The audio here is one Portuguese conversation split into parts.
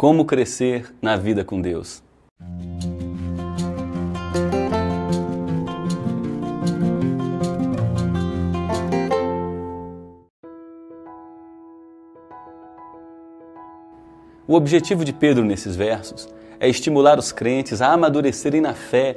Como crescer na vida com Deus? O objetivo de Pedro nesses versos é estimular os crentes a amadurecerem na fé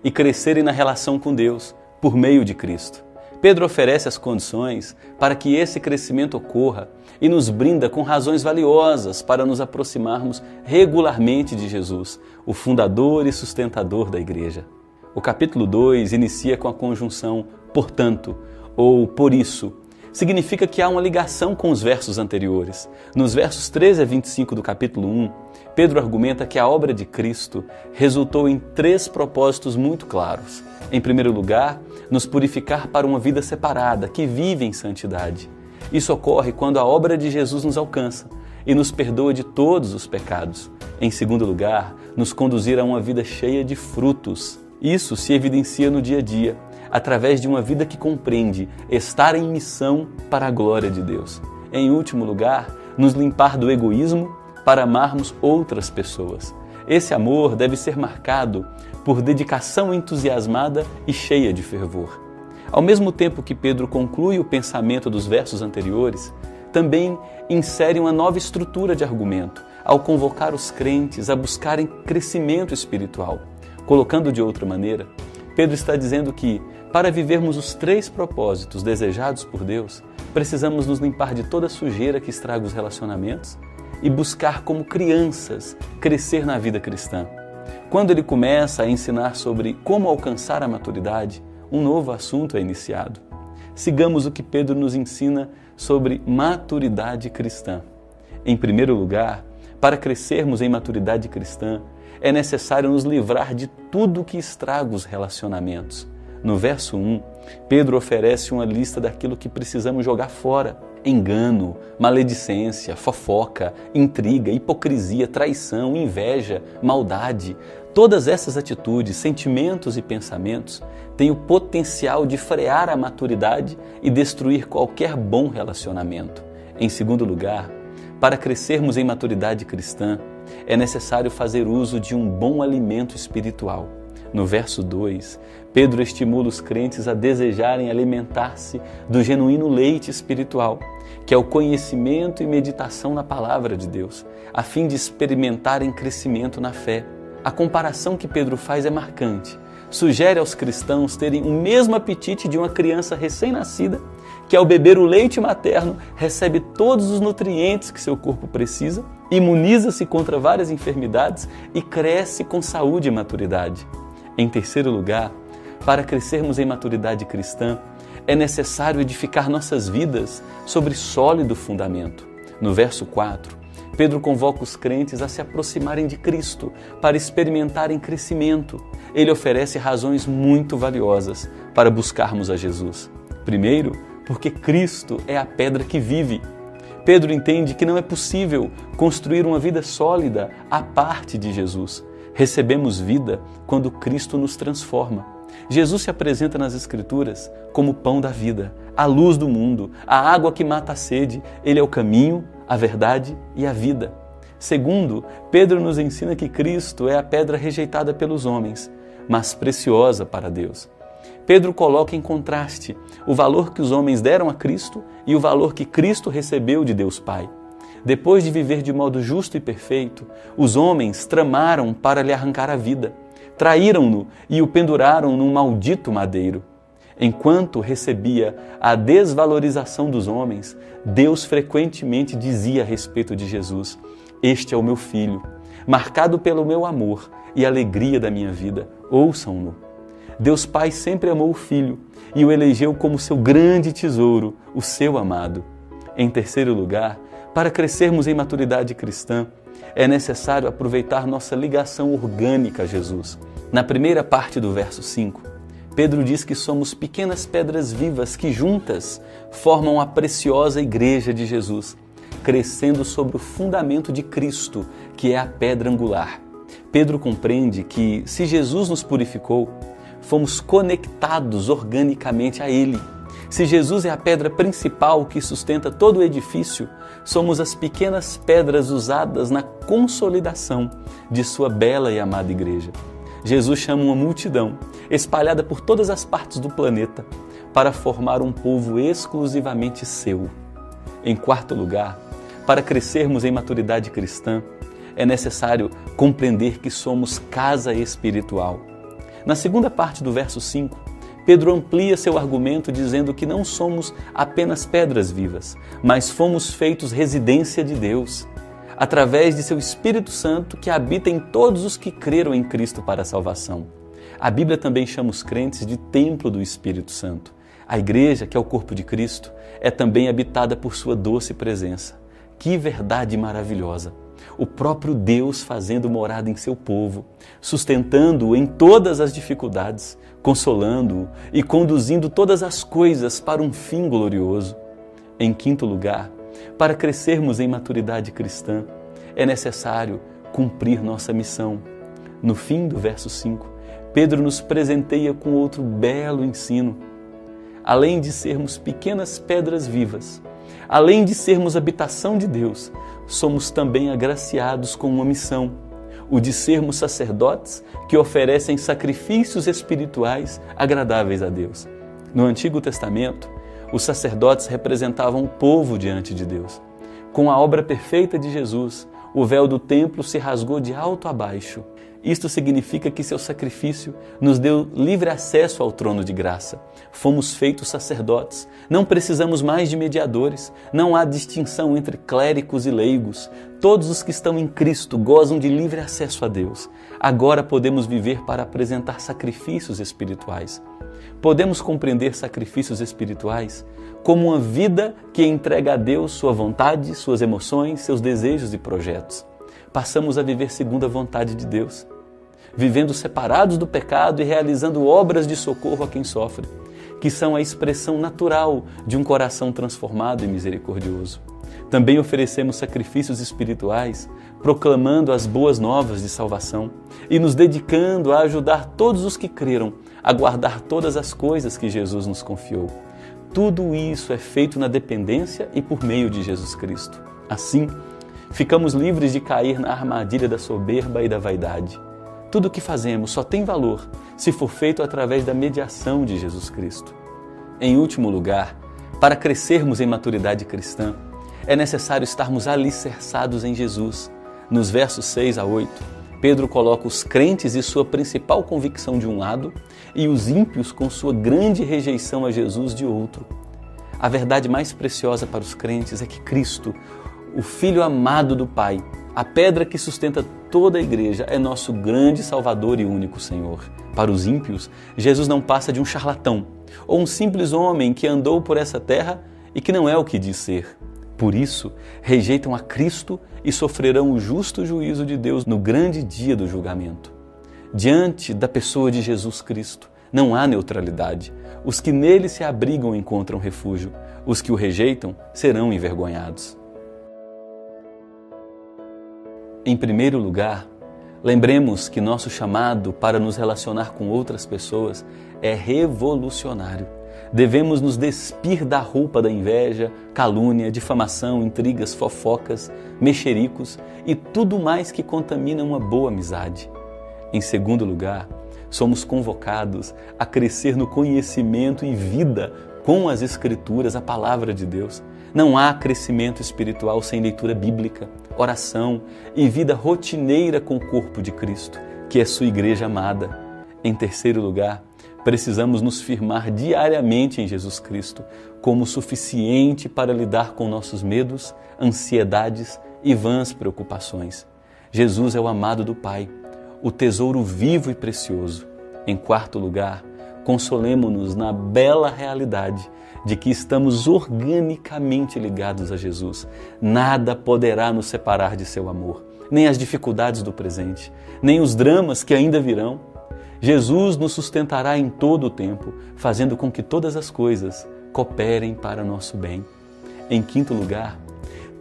e crescerem na relação com Deus por meio de Cristo. Pedro oferece as condições para que esse crescimento ocorra e nos brinda com razões valiosas para nos aproximarmos regularmente de Jesus, o fundador e sustentador da igreja. O capítulo 2 inicia com a conjunção portanto ou por isso. Significa que há uma ligação com os versos anteriores. Nos versos 13 a 25 do capítulo 1, Pedro argumenta que a obra de Cristo resultou em 3 propósitos muito claros. Em primeiro lugar, nos purificar para uma vida separada, que vive em santidade. Isso ocorre quando a obra de Jesus nos alcança e nos perdoa de todos os pecados. Em segundo lugar, nos conduzir a uma vida cheia de frutos. Isso se evidencia no dia a dia, através de uma vida que compreende estar em missão para a glória de Deus. Em último lugar, nos limpar do egoísmo para amarmos outras pessoas. Esse amor deve ser marcado por dedicação entusiasmada e cheia de fervor. Ao mesmo tempo que Pedro conclui o pensamento dos versos anteriores, também insere uma nova estrutura de argumento, ao convocar os crentes a buscarem crescimento espiritual. Colocando de outra maneira, Pedro está dizendo que, para vivermos os 3 propósitos desejados por Deus, precisamos nos limpar de toda sujeira que estraga os relacionamentos e buscar, como crianças, crescer na vida cristã. Quando ele começa a ensinar sobre como alcançar a maturidade, um novo assunto é iniciado. Sigamos o que Pedro nos ensina sobre maturidade cristã. Em primeiro lugar, para crescermos em maturidade cristã, é necessário nos livrar de tudo que estraga os relacionamentos. No verso 1, Pedro oferece uma lista daquilo que precisamos jogar fora. Engano, maledicência, fofoca, intriga, hipocrisia, traição, inveja, maldade. Todas essas atitudes, sentimentos e pensamentos têm o potencial de frear a maturidade e destruir qualquer bom relacionamento. Em segundo lugar, para crescermos em maturidade cristã, é necessário fazer uso de um bom alimento espiritual. No verso 2, Pedro estimula os crentes a desejarem alimentar-se do genuíno leite espiritual, que é o conhecimento e meditação na palavra de Deus, a fim de experimentarem crescimento na fé. A comparação que Pedro faz é marcante. Sugere aos cristãos terem o mesmo apetite de uma criança recém-nascida, que ao beber o leite materno recebe todos os nutrientes que seu corpo precisa, imuniza-se contra várias enfermidades e cresce com saúde e maturidade. Em terceiro lugar, para crescermos em maturidade cristã, é necessário edificar nossas vidas sobre sólido fundamento. No verso 4, Pedro convoca os crentes a se aproximarem de Cristo para experimentarem crescimento. Ele oferece razões muito valiosas para buscarmos a Jesus. Primeiro, porque Cristo é a pedra que vive. Pedro entende que não é possível construir uma vida sólida à parte de Jesus. Recebemos vida quando Cristo nos transforma. Jesus se apresenta nas Escrituras como o pão da vida, a luz do mundo, a água que mata a sede. Ele é o caminho, a verdade e a vida. Segundo, Pedro nos ensina que Cristo é a pedra rejeitada pelos homens, mas preciosa para Deus. Pedro coloca em contraste o valor que os homens deram a Cristo e o valor que Cristo recebeu de Deus Pai. Depois de viver de modo justo e perfeito, os homens tramaram para lhe arrancar a vida. Traíram-no e o penduraram num maldito madeiro. Enquanto recebia a desvalorização dos homens, Deus frequentemente dizia a respeito de Jesus: "Este é o meu filho, marcado pelo meu amor e alegria da minha vida, ouçam-no." Deus Pai sempre amou o Filho e o elegeu como seu grande tesouro, o seu amado. Em terceiro lugar, para crescermos em maturidade cristã, é necessário aproveitar nossa ligação orgânica a Jesus. Na primeira parte do verso 5, Pedro diz que somos pequenas pedras vivas que juntas formam a preciosa igreja de Jesus, crescendo sobre o fundamento de Cristo, que é a pedra angular. Pedro compreende que, se Jesus nos purificou, fomos conectados organicamente a Ele. Se Jesus é a pedra principal que sustenta todo o edifício, somos as pequenas pedras usadas na consolidação de sua bela e amada igreja. Jesus chama uma multidão, espalhada por todas as partes do planeta, para formar um povo exclusivamente seu. Em quarto lugar, para crescermos em maturidade cristã, é necessário compreender que somos casa espiritual. Na segunda parte do verso 5, Pedro amplia seu argumento dizendo que não somos apenas pedras vivas, mas fomos feitos residência de Deus, através de seu Espírito Santo que habita em todos os que creram em Cristo para a salvação. A Bíblia também chama os crentes de templo do Espírito Santo. A igreja, que é o corpo de Cristo, é também habitada por sua doce presença. Que verdade maravilhosa! O próprio Deus fazendo morada em seu povo, sustentando-o em todas as dificuldades, consolando-o e conduzindo todas as coisas para um fim glorioso. Em quinto lugar, para crescermos em maturidade cristã, é necessário cumprir nossa missão. No fim do verso 5, Pedro nos presenteia com outro belo ensino. Além de sermos pequenas pedras vivas, além de sermos habitação de Deus, somos também agraciados com uma missão, o de sermos sacerdotes que oferecem sacrifícios espirituais agradáveis a Deus. No Antigo Testamento, os sacerdotes representavam o povo diante de Deus. Com a obra perfeita de Jesus, o véu do templo se rasgou de alto a baixo. Isto significa que seu sacrifício nos deu livre acesso ao trono de graça. Fomos feitos sacerdotes, não precisamos mais de mediadores, não há distinção entre clérigos e leigos. Todos os que estão em Cristo gozam de livre acesso a Deus. Agora podemos viver para apresentar sacrifícios espirituais. Podemos compreender sacrifícios espirituais como uma vida que entrega a Deus sua vontade, suas emoções, seus desejos e projetos. Passamos a viver segundo a vontade de Deus, vivendo separados do pecado e realizando obras de socorro a quem sofre, que são a expressão natural de um coração transformado e misericordioso. Também oferecemos sacrifícios espirituais, proclamando as boas novas de salvação e nos dedicando a ajudar todos os que creram a guardar todas as coisas que Jesus nos confiou. Tudo isso é feito na dependência e por meio de Jesus Cristo. Assim, ficamos livres de cair na armadilha da soberba e da vaidade. Tudo o que fazemos só tem valor se for feito através da mediação de Jesus Cristo. Em último lugar, para crescermos em maturidade cristã, é necessário estarmos alicerçados em Jesus. Nos versos 6 a 8, Pedro coloca os crentes e sua principal convicção de um lado e os ímpios com sua grande rejeição a Jesus de outro. A verdade mais preciosa para os crentes é que Cristo, o Filho amado do Pai, a pedra que sustenta toda a igreja, é nosso grande Salvador e único Senhor. Para os ímpios, Jesus não passa de um charlatão ou um simples homem que andou por essa terra e que não é o que diz ser. Por isso, rejeitam a Cristo e sofrerão o justo juízo de Deus no grande dia do julgamento. Diante da pessoa de Jesus Cristo, não há neutralidade. Os que nele se abrigam encontram refúgio. Os que o rejeitam serão envergonhados. Em primeiro lugar, lembremos que nosso chamado para nos relacionar com outras pessoas é revolucionário. Devemos nos despir da roupa da inveja, calúnia, difamação, intrigas, fofocas, mexericos e tudo mais que contamina uma boa amizade. Em segundo lugar, somos convocados a crescer no conhecimento e vida com as Escrituras, a Palavra de Deus. Não há crescimento espiritual sem leitura bíblica, oração e vida rotineira com o corpo de Cristo, que é sua igreja amada. Em terceiro lugar, precisamos nos firmar diariamente em Jesus Cristo como suficiente para lidar com nossos medos, ansiedades e vãs preocupações. Jesus é o amado do Pai, o tesouro vivo e precioso. Em quarto lugar, consolemo-nos na bela realidade de que estamos organicamente ligados a Jesus. Nada poderá nos separar de seu amor, nem as dificuldades do presente, nem os dramas que ainda virão. Jesus nos sustentará em todo o tempo, fazendo com que todas as coisas cooperem para nosso bem. Em quinto lugar,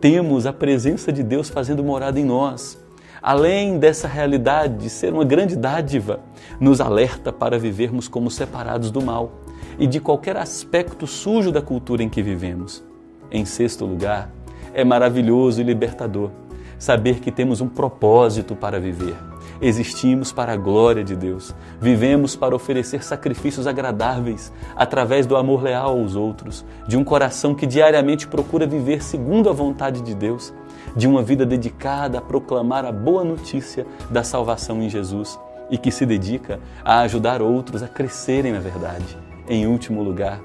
temos a presença de Deus fazendo morada em nós. Além dessa realidade de ser uma grande dádiva, nos alerta para vivermos como separados do mal e de qualquer aspecto sujo da cultura em que vivemos. Em sexto lugar, é maravilhoso e libertador saber que temos um propósito para viver. Existimos para a glória de Deus, vivemos para oferecer sacrifícios agradáveis através do amor leal aos outros, de um coração que diariamente procura viver segundo a vontade de Deus, de uma vida dedicada a proclamar a boa notícia da salvação em Jesus e que se dedica a ajudar outros a crescerem na verdade. Em último lugar,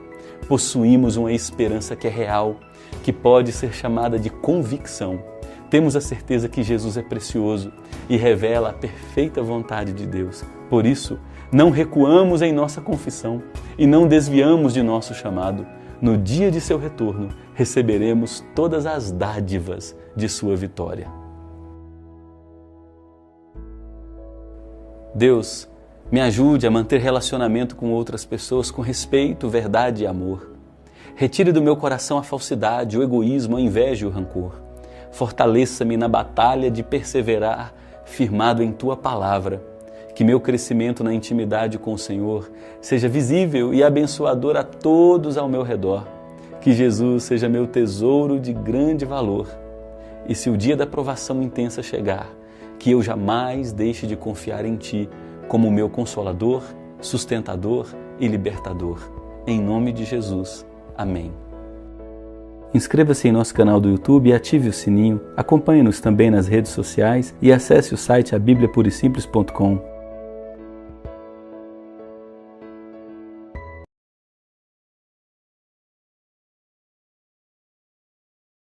possuímos uma esperança que é real, que pode ser chamada de convicção. Temos a certeza que Jesus é precioso e revela a perfeita vontade de Deus. Por isso, não recuamos em nossa confissão e não desviamos de nosso chamado. No dia de seu retorno, receberemos todas as dádivas de sua vitória. Deus, me ajude a manter relacionamento com outras pessoas com respeito, verdade e amor. Retire do meu coração a falsidade, o egoísmo, a inveja e o rancor. Fortaleça-me na batalha de perseverar firmado em Tua Palavra. Que meu crescimento na intimidade com o Senhor seja visível e abençoador a todos ao meu redor. Que Jesus seja meu tesouro de grande valor. E se o dia da provação intensa chegar, que eu jamais deixe de confiar em Ti como meu consolador, sustentador e libertador. Em nome de Jesus. Amém. Inscreva-se em nosso canal do YouTube e ative o sininho. Acompanhe-nos também nas redes sociais e acesse o site abibliapurisimples.com.